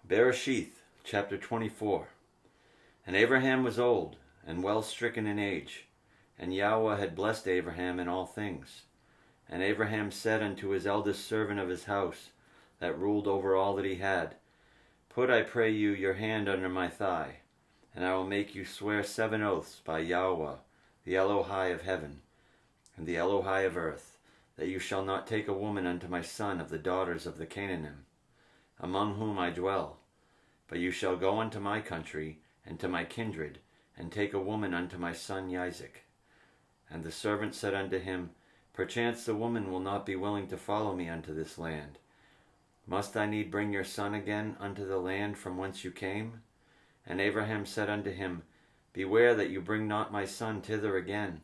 Bere'shiyth, chapter 24. And Abraham was old, and well stricken in age, and Yahweh had blessed Abraham in all things. And Abraham said unto his eldest servant of his house, that ruled over all that he had, Put, I pray you, your hand under my thigh, and I will make you swear 7 oaths by Yahweh, the Elohai of heaven, and the Elohai of earth, that you shall not take a woman unto my son of the daughters of the Canaanim, among whom I dwell. But you shall go unto my country, and to my kindred, and take a woman unto my son Isaac. And the servant said unto him, Perchance the woman will not be willing to follow me unto this land. Must I need bring your son again unto the land from whence you came? And Abraham said unto him, Beware that you bring not my son thither again.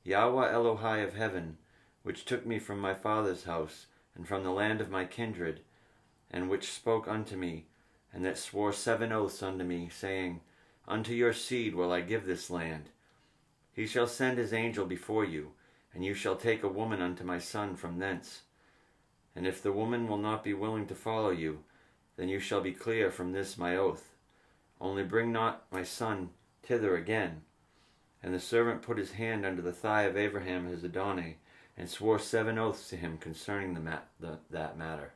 Yahweh Elohai of heaven, which took me from my father's house, and from the land of my kindred, and which spoke unto me, and that swore 7 oaths unto me, saying, Unto your seed will I give this land. He shall send his angel before you, and you shall take a woman unto my son from thence. And if the woman will not be willing to follow you, then you shall be clear from this my oath. Only bring not my son thither again. And the servant put his hand under the thigh of Abraham his Adonai, and swore 7 oaths to him concerning that matter.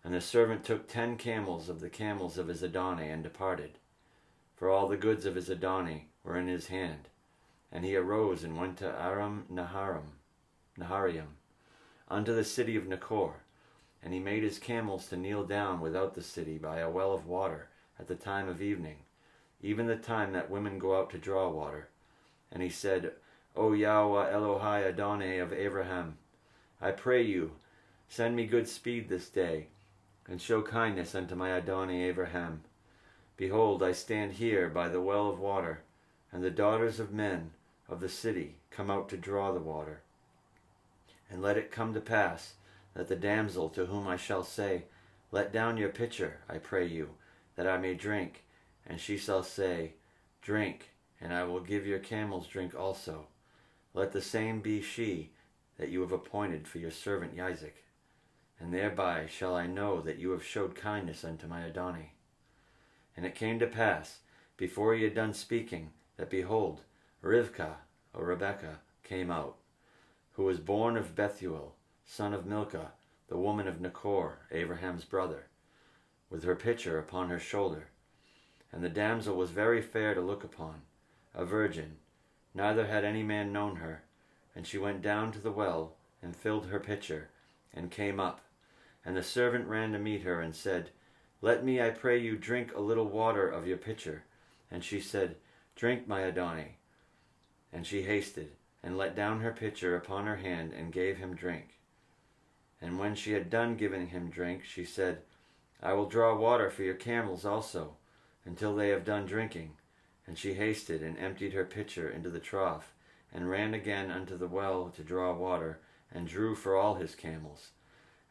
And the servant took 10 camels of the camels of his Adonai, and departed. For all the goods of his Adonai were in his hand. And he arose and went to Aram Naharaim, unto the city of Nachor. And he made his camels to kneel down without the city by a well of water at the time of evening, even the time that women go out to draw water. And he said, O Yahweh Elohai Adonai of Abraham, I pray you, send me good speed this day, and show kindness unto my Adonai Abraham. Behold, I stand here by the well of water, and the daughters of men of the city come out to draw the water. And let it come to pass that the damsel to whom I shall say, Let down your pitcher, I pray you, that I may drink, and she shall say, Drink, and I will give your camels drink also. Let the same be she that you have appointed for your servant Isaac. And thereby shall I know that you have showed kindness unto my Adonai. And it came to pass, before he had done speaking, that behold, Rivkah, or Rebekah, came out, who was born of Bethuel, son of Milcah, the woman of Nachor, Abraham's brother, with her pitcher upon her shoulder. And the damsel was very fair to look upon, a virgin, neither had any man known her. And she went down to the well, and filled her pitcher, and came up. And the servant ran to meet her, and said, Let me, I pray you, drink a little water of your pitcher. And she said, Drink, my Adonai. And she hasted, and let down her pitcher upon her hand, and gave him drink. And when she had done giving him drink, she said, I will draw water for your camels also, until they have done drinking. And she hasted, and emptied her pitcher into the trough, and ran again unto the well to draw water, and drew for all his camels.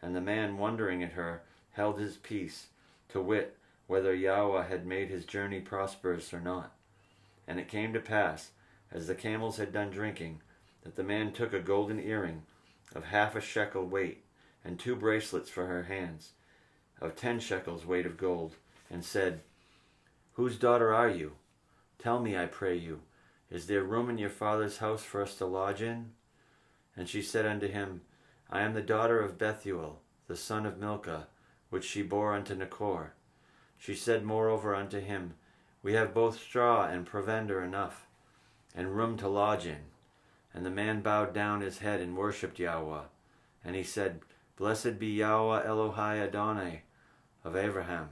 And the man, wondering at her, held his peace, to wit, whether Yahweh had made his journey prosperous or not. And it came to pass, as the camels had done drinking, that the man took a golden earring of 1/2 shekel weight, and 2 bracelets for her hands, of 10 shekels weight of gold, and said, Whose daughter are you? Tell me, I pray you, is there room in your father's house for us to lodge in? And she said unto him, I am the daughter of Bethuel, the son of Milcah, which she bore unto Nachor. She said moreover unto him, We have both straw and provender enough, and room to lodge in. And the man bowed down his head and worshipped Yahweh. And he said, Blessed be Yahweh Elohai Adonai of Abraham,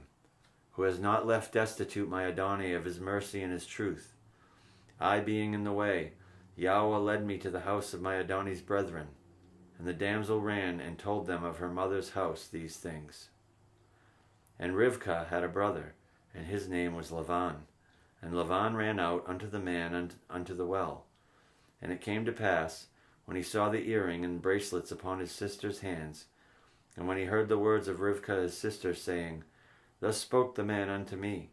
who has not left destitute my Adonai of his mercy and his truth. I being in the way, Yahweh led me to the house of my Adonai's brethren. And the damsel ran and told them of her mother's house these things. And Rivkah had a brother, and his name was Lavan. And Lavan ran out unto the man unto the well. And it came to pass, when he saw the earring and bracelets upon his sister's hands, and when he heard the words of Rivkah his sister, saying, Thus spoke the man unto me,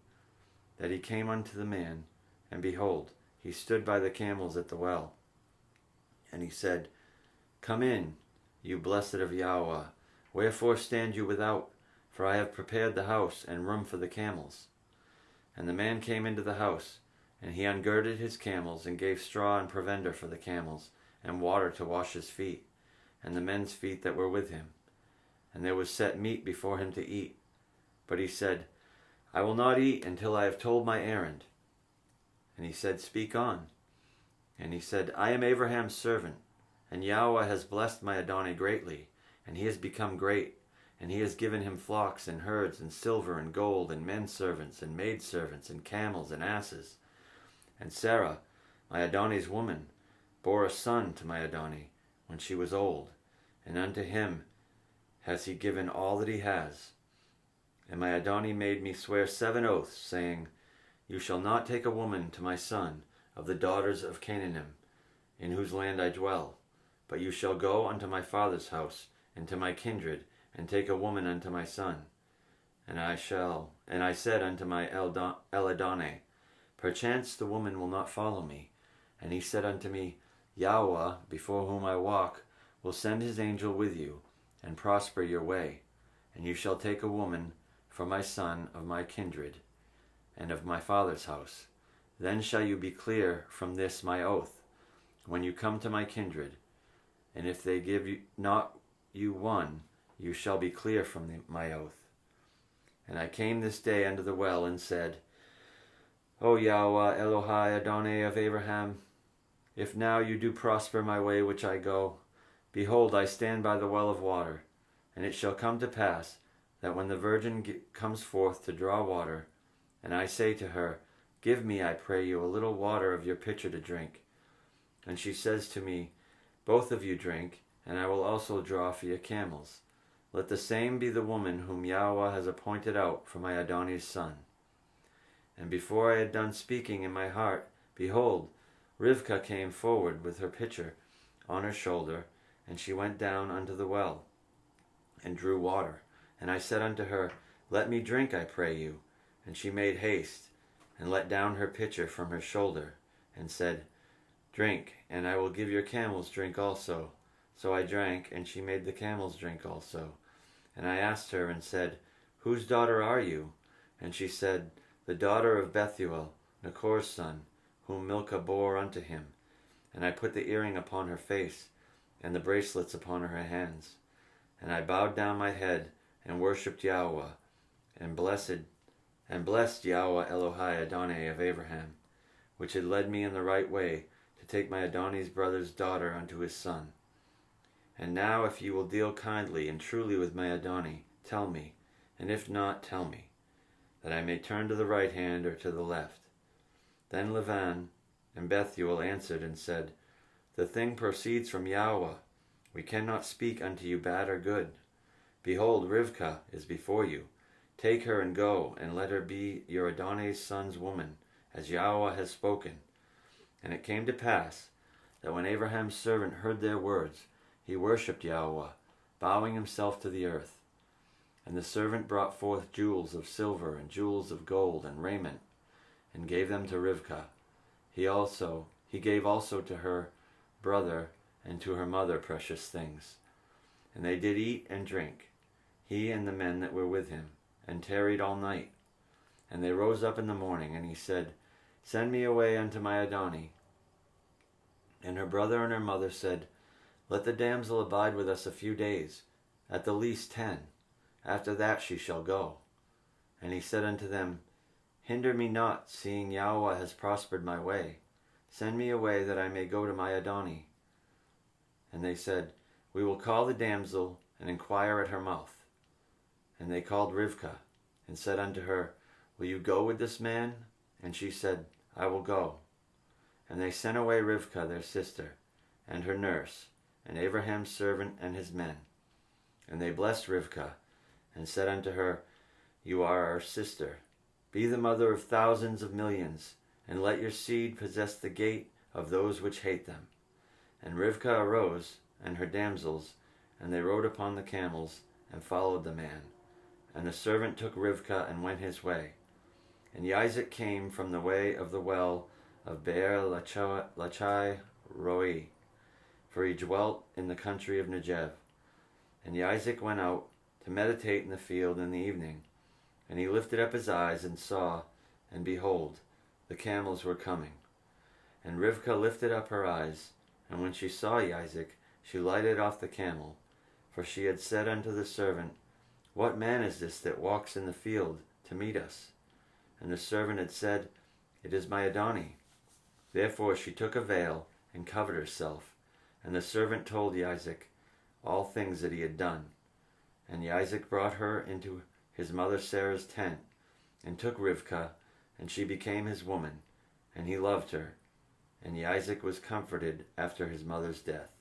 that he came unto the man, and behold, he stood by the camels at the well. And he said, Come in, you blessed of Yahweh, wherefore stand you without? for I have prepared the house and room for the camels. And the man came into the house, and he ungirded his camels, and gave straw and provender for the camels, and water to wash his feet, and the men's feet that were with him. And there was set meat before him to eat. But he said, I will not eat until I have told my errand. And he said, Speak on. And he said, I am Abraham's servant, and Yahweh has blessed my Adonai greatly, and he has become great, and he has given him flocks and herds and silver and gold and men servants and maid servants and camels and asses. And Sarah, my Adonai's woman, bore a son to my Adonai when she was old, and unto him has he given all that he has. And my Adonai made me swear 7 oaths, saying, You shall not take a woman to my son of the daughters of Canaan, in whose land I dwell, but you shall go unto my father's house and to my kindred, and take a woman unto my son. And I said unto my Eladonai, Perchance the woman will not follow me. And he said unto me, Yahweh, before whom I walk, will send his angel with you, and prosper your way. And you shall take a woman for my son of my kindred, and of my father's house. Then shall you be clear from this my oath, when you come to my kindred. And if they give you not you one, you shall be clear from my oath. And I came this day unto the well, and said, O Yahweh, Elohai, Adonai of Abraham, if now you do prosper my way which I go, behold, I stand by the well of water. And it shall come to pass, that when the virgin comes forth to draw water, and I say to her, Give me, I pray you, a little water of your pitcher to drink. And she says to me, Both of you drink, and I will also draw for your camels. Let the same be the woman whom Yahweh has appointed out for my Adonai's son. And before I had done speaking in my heart, behold, Rivkah came forward with her pitcher on her shoulder, and she went down unto the well, and drew water. And I said unto her, Let me drink, I pray you. And she made haste, and let down her pitcher from her shoulder, and said, Drink, and I will give your camels drink also. So I drank, and she made the camels drink also. And I asked her, and said, Whose daughter are you? And she said, The daughter of Bethuel, Nachor's son, whom Milcah bore unto him. And I put the earring upon her face, and the bracelets upon her hands. And I bowed down my head, and worshipped Yahweh, and blessed Yahweh Elohai Adonai of Abraham, which had led me in the right way, to take my Adonai's brother's daughter unto his son. And now if you will deal kindly and truly with my Adonai, tell me, and if not, tell me, that I may turn to the right hand or to the left. Then Lavan and Bethuel answered and said, The thing proceeds from Yahweh. We cannot speak unto you bad or good. Behold, Rivkah is before you. Take her and go, and let her be your Adonai's son's woman, as Yahweh has spoken. And it came to pass, that when Abraham's servant heard their words, he worshipped Yahweh, bowing himself to the earth. And the servant brought forth jewels of silver and jewels of gold and raiment, and gave them to Rivkah. He gave also to her brother and to her mother precious things. And they did eat and drink, he and the men that were with him, and tarried all night. And they rose up in the morning, and he said, Send me away unto my Adonai. And her brother and her mother said, Let the damsel abide with us a few days, at the least 10. After that she shall go. And he said unto them, Hinder me not, seeing Yahweh has prospered my way. Send me away, that I may go to my Adonai. And they said, We will call the damsel, and inquire at her mouth. And they called Rivkah, and said unto her, Will you go with this man? And she said, I will go. And they sent away Rivkah their sister, and her nurse, and Abraham's servant and his men. And they blessed Rivkah, and said unto her, You are our sister. Be the mother of thousands of millions, and let your seed possess the gate of those which hate them. And Rivkah arose, and her damsels, and they rode upon the camels, and followed the man. And the servant took Rivkah, and went his way. And Isaac came from the way of the well of Bere'shiyth Roi, for he dwelt in the country of Negev. And Isaac went out to meditate in the field in the evening. And he lifted up his eyes and saw, and behold, the camels were coming. And Rivkah lifted up her eyes, and when she saw Isaac, she lighted off the camel. For she had said unto the servant, What man is this that walks in the field to meet us? And the servant had said, It is my Adoni. Therefore she took a veil and covered herself. And the servant told Isaac all things that he had done. And Isaac brought her into his mother Sarah's tent, and took Rivkah, and she became his woman, and he loved her. And Isaac was comforted after his mother's death.